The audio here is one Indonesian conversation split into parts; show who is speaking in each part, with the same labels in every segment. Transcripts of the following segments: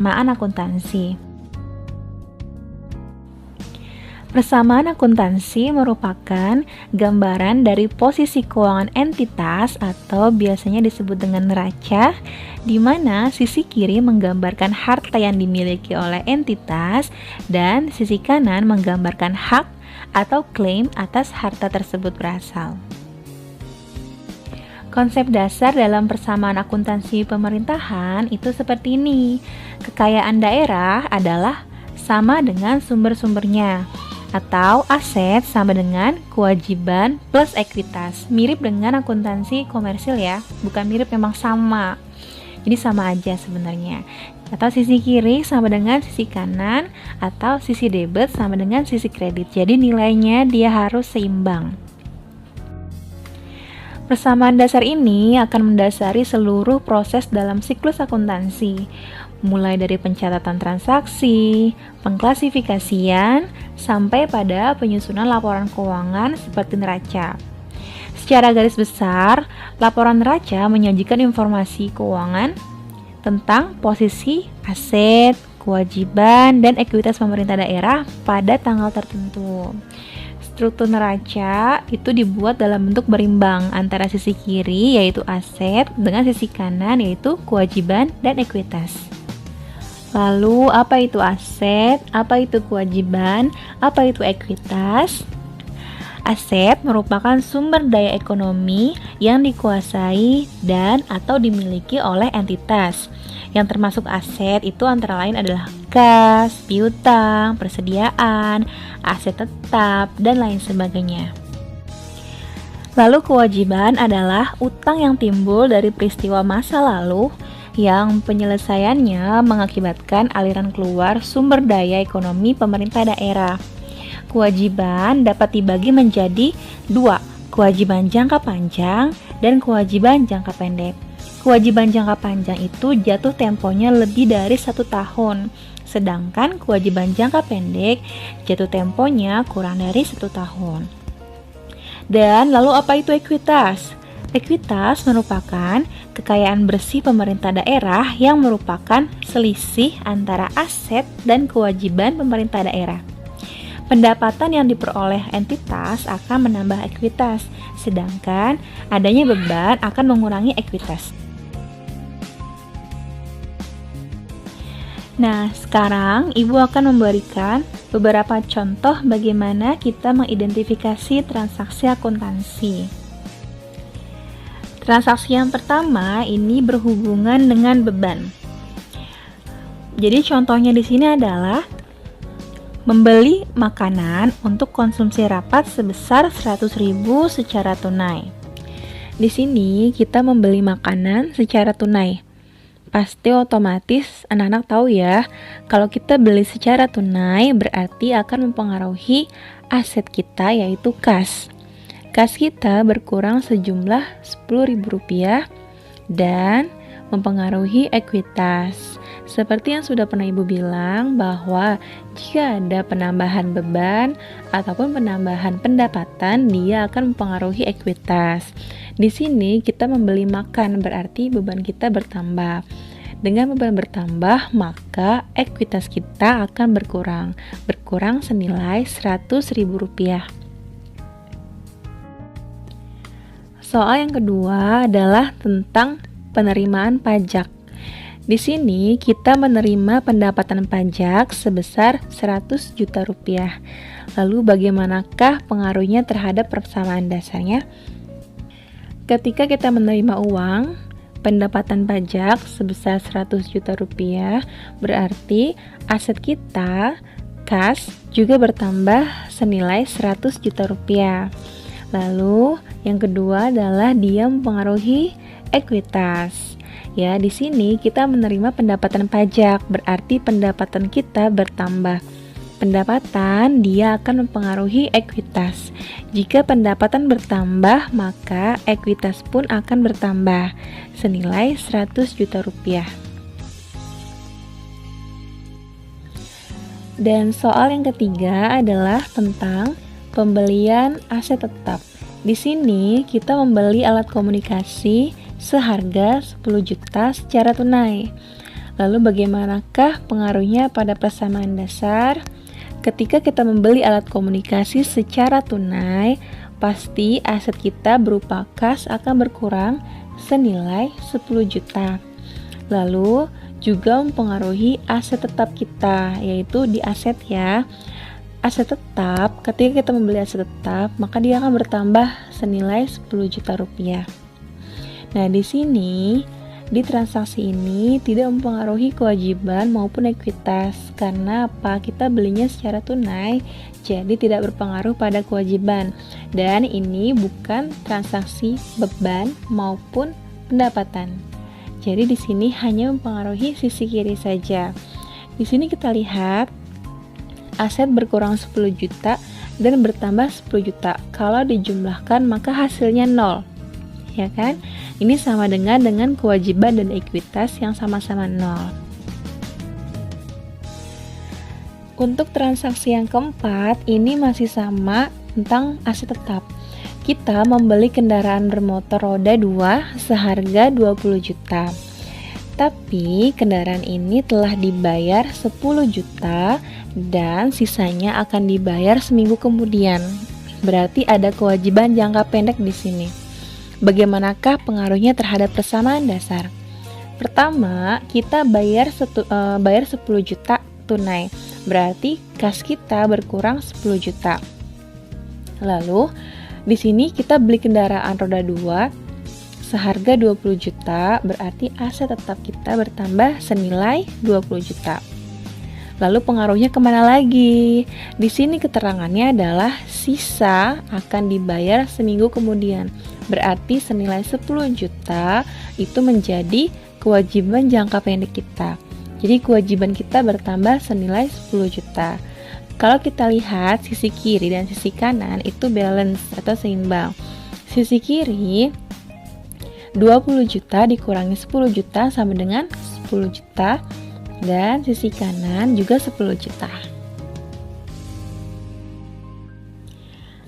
Speaker 1: persamaan akuntansi. Persamaan akuntansi merupakan gambaran dari posisi keuangan entitas atau biasanya disebut dengan neraca, di mana sisi kiri menggambarkan harta yang dimiliki oleh entitas dan sisi kanan menggambarkan hak atau klaim atas harta tersebut berasal. Konsep dasar dalam persamaan akuntansi pemerintahan itu seperti ini. Kekayaan daerah adalah sama dengan sumber-sumbernya, atau aset sama dengan kewajiban plus ekuitas. Mirip dengan akuntansi komersil ya, bukan mirip, memang sama. Jadi sama aja sebenarnya. Atau sisi kiri sama dengan sisi kanan, atau sisi debit sama dengan sisi kredit. Jadi nilainya dia harus seimbang. Persamaan dasar ini akan mendasari seluruh proses dalam siklus akuntansi, mulai dari pencatatan transaksi, pengklasifikasian, sampai pada penyusunan laporan keuangan seperti neraca. Secara garis besar, laporan neraca menyajikan informasi keuangan tentang posisi aset, kewajiban, dan ekuitas pemerintah daerah pada tanggal tertentu. Struktur neraca itu dibuat dalam bentuk berimbang antara sisi kiri yaitu aset dengan sisi kanan yaitu kewajiban dan ekuitas. Lalu apa itu aset, apa itu kewajiban, apa itu ekuitas? Aset merupakan sumber daya ekonomi yang dikuasai dan atau dimiliki oleh entitas. Yang termasuk aset itu antara lain adalah kas, piutang, persediaan, aset tetap, dan lain sebagainya. Lalu kewajiban adalah utang yang timbul dari peristiwa masa lalu yang penyelesaiannya mengakibatkan aliran keluar sumber daya ekonomi pemerintah daerah. Kewajiban dapat dibagi menjadi dua, kewajiban jangka panjang dan kewajiban jangka pendek. Kewajiban jangka panjang itu jatuh temponya lebih dari 1 tahun, sedangkan kewajiban jangka pendek jatuh temponya kurang dari 1 tahun. Dan lalu apa itu ekuitas? Ekuitas merupakan kekayaan bersih pemerintah daerah yang merupakan selisih antara aset dan kewajiban pemerintah daerah. Pendapatan yang diperoleh entitas akan menambah ekuitas, sedangkan adanya beban akan mengurangi ekuitas. Nah, sekarang Ibu akan memberikan beberapa contoh bagaimana kita mengidentifikasi transaksi akuntansi. Transaksi yang pertama ini berhubungan dengan beban. Jadi contohnya di sini adalah membeli makanan untuk konsumsi rapat sebesar 100.000 secara tunai. Di sini kita membeli makanan secara tunai. Pasti otomatis anak-anak tahu ya, kalau kita beli secara tunai berarti akan mempengaruhi aset kita yaitu kas. Kas kita berkurang sejumlah Rp10.000 dan mempengaruhi ekuitas. Seperti yang sudah pernah Ibu bilang bahwa jika ada penambahan beban ataupun penambahan pendapatan, dia akan mempengaruhi ekuitas. Di sini kita membeli makan berarti beban kita bertambah. Dengan beban bertambah, maka ekuitas kita akan berkurang senilai Rp100.000. Soal yang kedua adalah tentang penerimaan pajak. Di sini kita menerima pendapatan pajak sebesar Rp100 juta. Lalu bagaimanakah pengaruhnya terhadap persamaan dasarnya? Ketika kita menerima uang, pendapatan pajak sebesar Rp100 juta, berarti aset kita, kas, juga bertambah senilai Rp100 juta. Lalu yang kedua adalah dia mempengaruhi ekuitas. Ya, di sini kita menerima pendapatan pajak, berarti pendapatan kita bertambah. Pendapatan dia akan mempengaruhi ekuitas. Jika pendapatan bertambah, maka ekuitas pun akan bertambah senilai Rp100 juta. Dan soal yang ketiga adalah tentang pembelian aset tetap. Di sini kita membeli alat komunikasi seharga 10 juta secara tunai. Lalu bagaimanakah pengaruhnya pada persamaan dasar? Ketika kita membeli alat komunikasi secara tunai, pasti aset kita berupa kas akan berkurang senilai 10 juta. Lalu juga mempengaruhi aset tetap kita, yaitu di aset ya. Aset tetap, ketika kita membeli aset tetap, maka dia akan bertambah senilai 10 juta rupiah. Nah, di sini di transaksi ini tidak mempengaruhi kewajiban maupun ekuitas. Karena apa? Kita belinya secara tunai, jadi tidak berpengaruh pada kewajiban. Dan ini bukan transaksi beban maupun pendapatan. Jadi di sini hanya mempengaruhi sisi kiri saja. Di sini kita lihat aset berkurang 10 juta dan bertambah 10 juta. Kalau dijumlahkan maka hasilnya 0. Ya kan? Ini sama dengan kewajiban dan ekuitas yang sama-sama 0. Untuk transaksi yang keempat, ini masih sama tentang aset tetap. Kita membeli kendaraan bermotor roda 2 seharga 20 juta. Tapi kendaraan ini telah dibayar 10 juta dan sisanya akan dibayar seminggu kemudian. Berarti ada kewajiban jangka pendek di sini. Bagaimanakah pengaruhnya terhadap persamaan dasar? Pertama, kita bayar 10 juta tunai. Berarti kas kita berkurang 10 juta. Lalu, di sini kita beli kendaraan roda 2 seharga 20 juta, berarti aset tetap kita bertambah senilai 20 juta. Lalu pengaruhnya kemana lagi? Di sini keterangannya adalah sisa akan dibayar seminggu kemudian. Berarti senilai 10 juta itu menjadi kewajiban jangka pendek kita. Jadi kewajiban kita bertambah senilai 10 juta. Kalau kita lihat sisi kiri dan sisi kanan itu balance atau seimbang. Sisi kiri 20 juta dikurangi 10 juta sama dengan 10 juta. Dan sisi kanan juga 10 juta.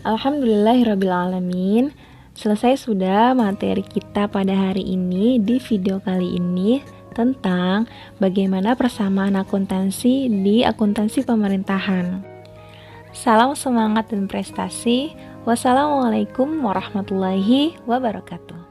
Speaker 1: Alhamdulillahirrabbilalamin. Selesai sudah materi kita pada hari ini di video kali ini tentang bagaimana persamaan akuntansi di akuntansi pemerintahan. Salam semangat dan prestasi. Wassalamualaikum warahmatullahi wabarakatuh.